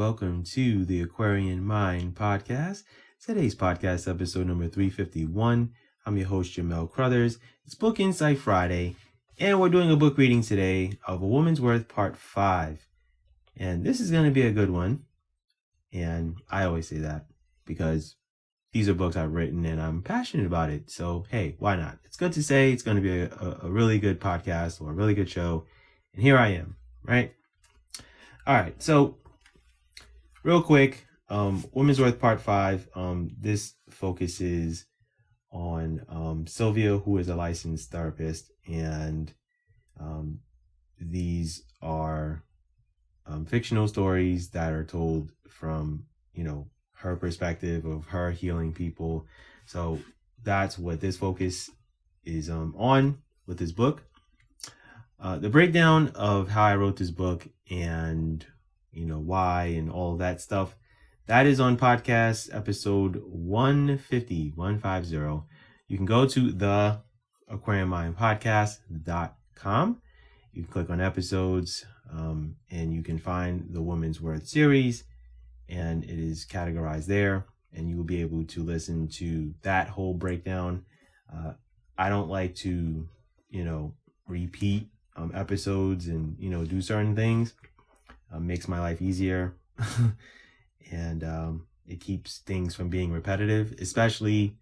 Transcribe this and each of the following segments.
welcome to the Aquarian Mind Podcast. Today's podcast episode number 351. I'm your host, Jamel Crothers. It's Book Insight Friday, and we're doing a book reading today of A Woman's Worth Part 5. And this is going to be a good one. And I always say that because these are books I've written and I'm passionate about it. So, hey, why not? It's good to say it's going to be a really good podcast or a really good show. And here I am, right? All right. So, real quick, Women's Worth Part 5. This focuses on Sylvia, who is a licensed therapist. And these are fictional stories that are told from, her perspective of her healing people. So that's what this focus is on with this book. The breakdown of how I wrote this book and, why and all that stuff, that is on podcast episode 150. You can go to the aquariummindpodcast.com. You can click on episodes and you can find the Woman's Worth series, and it is categorized there, and you will be able to listen to that whole breakdown. I don't like to, repeat episodes and, do certain things. Makes my life easier. And it keeps things from being repetitive, especially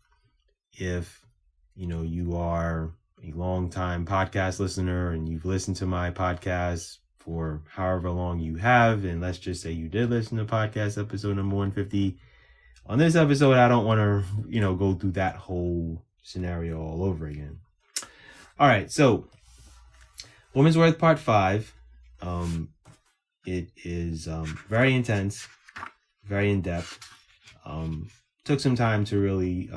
if, you are a long-time podcast listener and you've listened to my podcast for however long you have. And let's just say you did listen to podcast episode number 150. On this episode, I don't want to, go through that whole scenario all over again. All right. So Woman's Worth Part 5. It is very intense, very in-depth. Took some time to really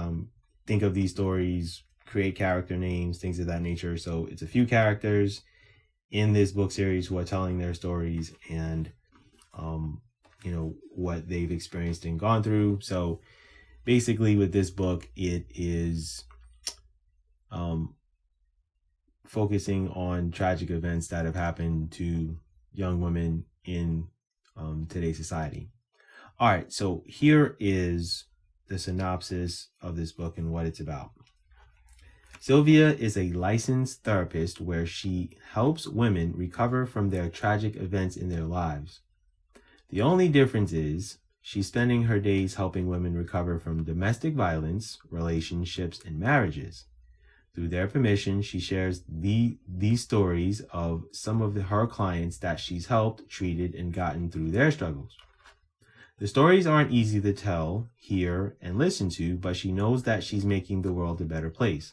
think of these stories, create character names, things of that nature. So it's a few characters in this book series who are telling their stories and, what they've experienced and gone through. So basically with this book, it is focusing on tragic events that have happened to young women in today's society. All right, so here is the synopsis of this book and what it's about. Sylvia is a licensed therapist where she helps women recover from their tragic events in their lives. The only difference is she's spending her days helping women recover from domestic violence, relationships, and marriages. Through their permission, she shares these stories of some of her clients that she's helped, treated, and gotten through their struggles. The stories aren't easy to tell, hear, and listen to, but she knows that she's making the world a better place.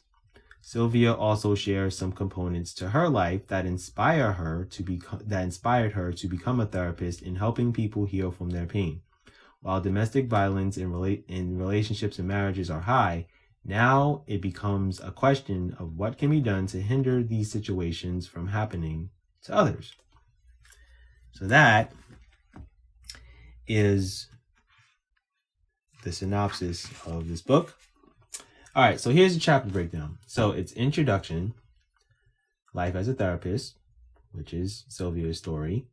Sylvia also shares some components to her life that inspired her to become a therapist in helping people heal from their pain. While domestic violence in relationships and marriages are high, now it becomes a question of what can be done to hinder these situations from happening to others. So that is the synopsis of this book. All right, so here's the chapter breakdown. So it's introduction, life as a therapist, which is Sylvia's story.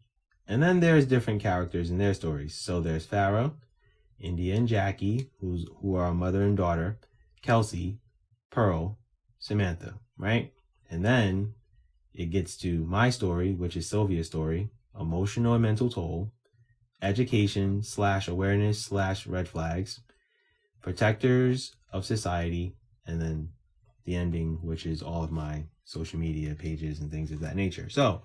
And then there's different characters in their stories. So there's Farah, India and Jackie, who are a mother and daughter, Kelsey, Pearl, Samantha, right? And then it gets to my story, which is Sylvia's story, emotional and mental toll, education / awareness / red flags, protectors of society, and then the ending, which is all of my social media pages and things of that nature. So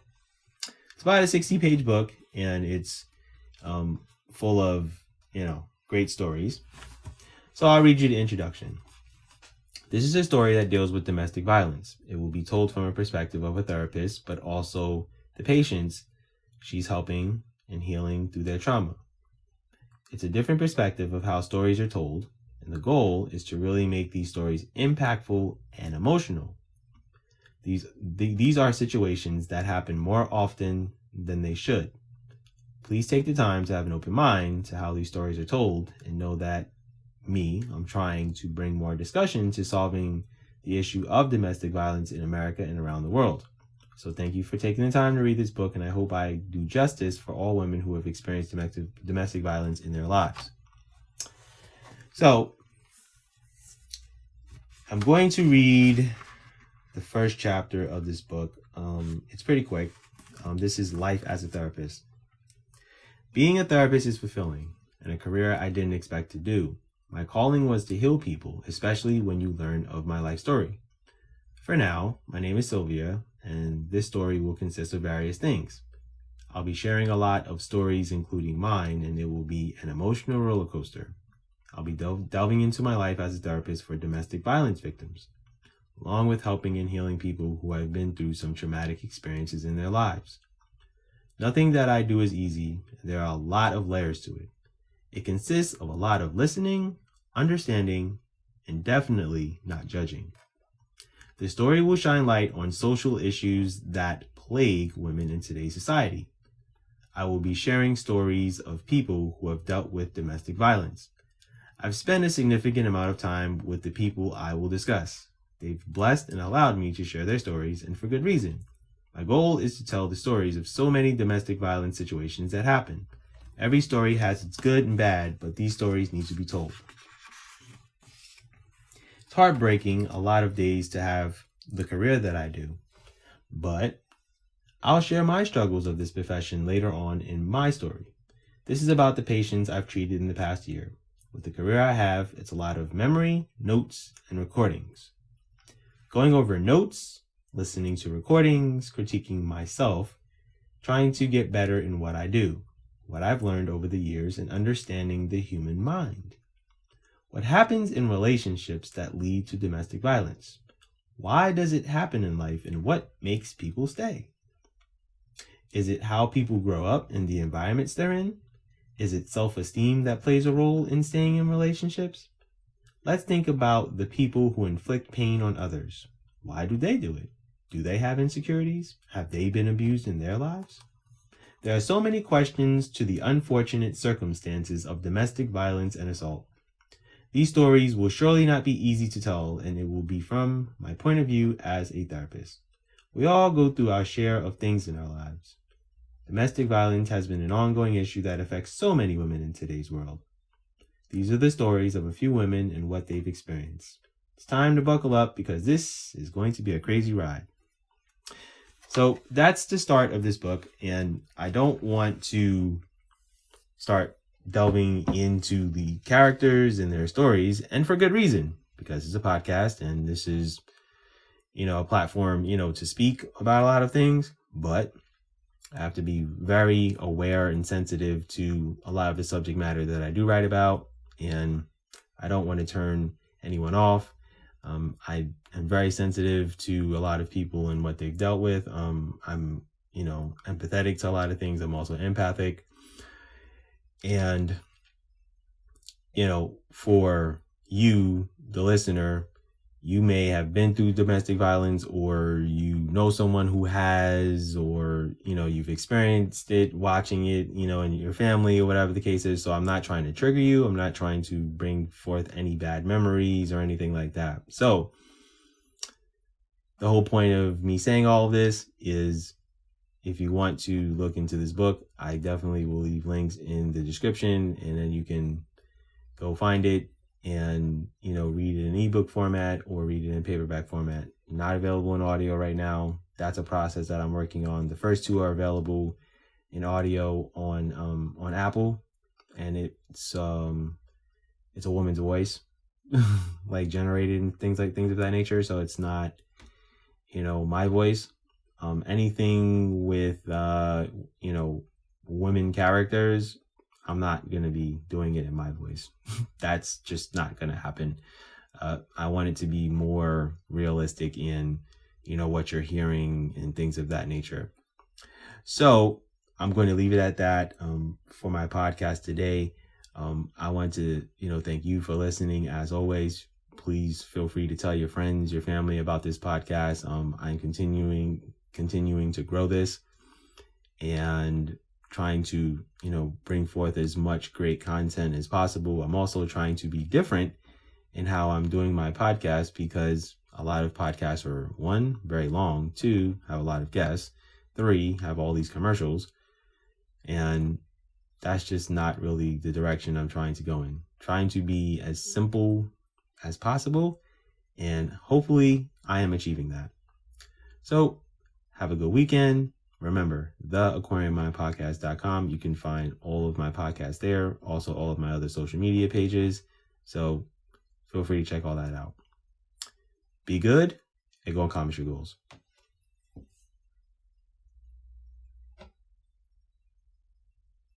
it's about a 60-page book, and it's full of, great stories. So I'll read you the introduction. This is a story that deals with domestic violence. It will be told from a perspective of a therapist, but also the patients she's helping and healing through their trauma. It's a different perspective of how stories are told, and the goal is to really make these stories impactful and emotional. These are situations that happen more often than they should. Please take the time to have an open mind to how these stories are told, and know that I'm trying to bring more discussion to solving the issue of domestic violence in America and around the world. So thank you for taking the time to read this book, and I hope I do justice for all women who have experienced domestic violence in their lives. So I'm going to read the first chapter of this book. It's pretty quick. This is Life as a Therapist. Being a therapist is fulfilling and a career I didn't expect to do. My calling was to heal people, especially when you learn of my life story. For now, my name is Sylvia, and this story will consist of various things. I'll be sharing a lot of stories, including mine, and it will be an emotional roller coaster. I'll be delving into my life as a therapist for domestic violence victims, along with helping and healing people who have been through some traumatic experiences in their lives. Nothing that I do is easy. There are a lot of layers to it. It consists of a lot of listening, understanding, and definitely not judging. The story will shine light on social issues that plague women in today's society. I will be sharing stories of people who have dealt with domestic violence. I've spent a significant amount of time with the people I will discuss. They've blessed and allowed me to share their stories, and for good reason. My goal is to tell the stories of so many domestic violence situations that happen. Every story has its good and bad, but these stories need to be told. It's heartbreaking a lot of days to have the career that I do, but I'll share my struggles of this profession later on in my story. This is about the patients I've treated in the past year. With the career I have, it's a lot of memory, notes, and recordings. Going over notes, listening to recordings, critiquing myself, trying to get better in what I do, what I've learned over the years, and understanding the human mind. What happens in relationships that lead to domestic violence? Why does it happen in life, and what makes people stay? Is it how people grow up and the environments they're in? Is it self-esteem that plays a role in staying in relationships? Let's think about the people who inflict pain on others. Why do they do it? Do they have insecurities? Have they been abused in their lives? There are so many questions to the unfortunate circumstances of domestic violence and assault. These stories will surely not be easy to tell, and it will be from my point of view as a therapist. We all go through our share of things in our lives. Domestic violence has been an ongoing issue that affects so many women in today's world. These are the stories of a few women and what they've experienced. It's time to buckle up because this is going to be a crazy ride. So that's the start of this book, and I don't want to start delving into the characters and their stories, and for good reason, because it's a podcast and this is, a platform, to speak about a lot of things, but I have to be very aware and sensitive to a lot of the subject matter that I do write about, and I don't want to turn anyone off. I am very sensitive to a lot of people and what they've dealt with. I'm, empathetic to a lot of things. I'm also empathic. And, for you, the listener, you may have been through domestic violence, or someone who has, or, you've experienced it, watching it, in your family or whatever the case is. So I'm not trying to trigger you. I'm not trying to bring forth any bad memories or anything like that. So the whole point of me saying all of this is, if you want to look into this book, I definitely will leave links in the description, and then you can go find it and, read it in ebook format or read it in paperback format. Not available in audio right now. That's a process that I'm working on. The first two are available in audio on Apple, and it's a woman's voice, like generated and things of that nature. So it's not, my voice. Anything with, women characters, I'm not going to be doing it in my voice. That's just not going to happen. I want it to be more realistic in, what you're hearing and things of that nature. So I'm going to leave it at that for my podcast today. I want to, thank you for listening. As always, please feel free to tell your friends, your family about this podcast. I'm continuing to grow this and trying to, bring forth as much great content as possible. I'm also trying to be different in how I'm doing my podcast, because a lot of podcasts are, 1, very long, 2, have a lot of guests, 3, have all these commercials. And that's just not really the direction I'm trying to go in. Trying to be as simple as possible, and hopefully I am achieving that. So have a good weekend. Remember, theaquariummindpodcast.com. You can find all of my podcasts there, also all of my other social media pages. So feel free to check all that out. Be good and go accomplish your goals.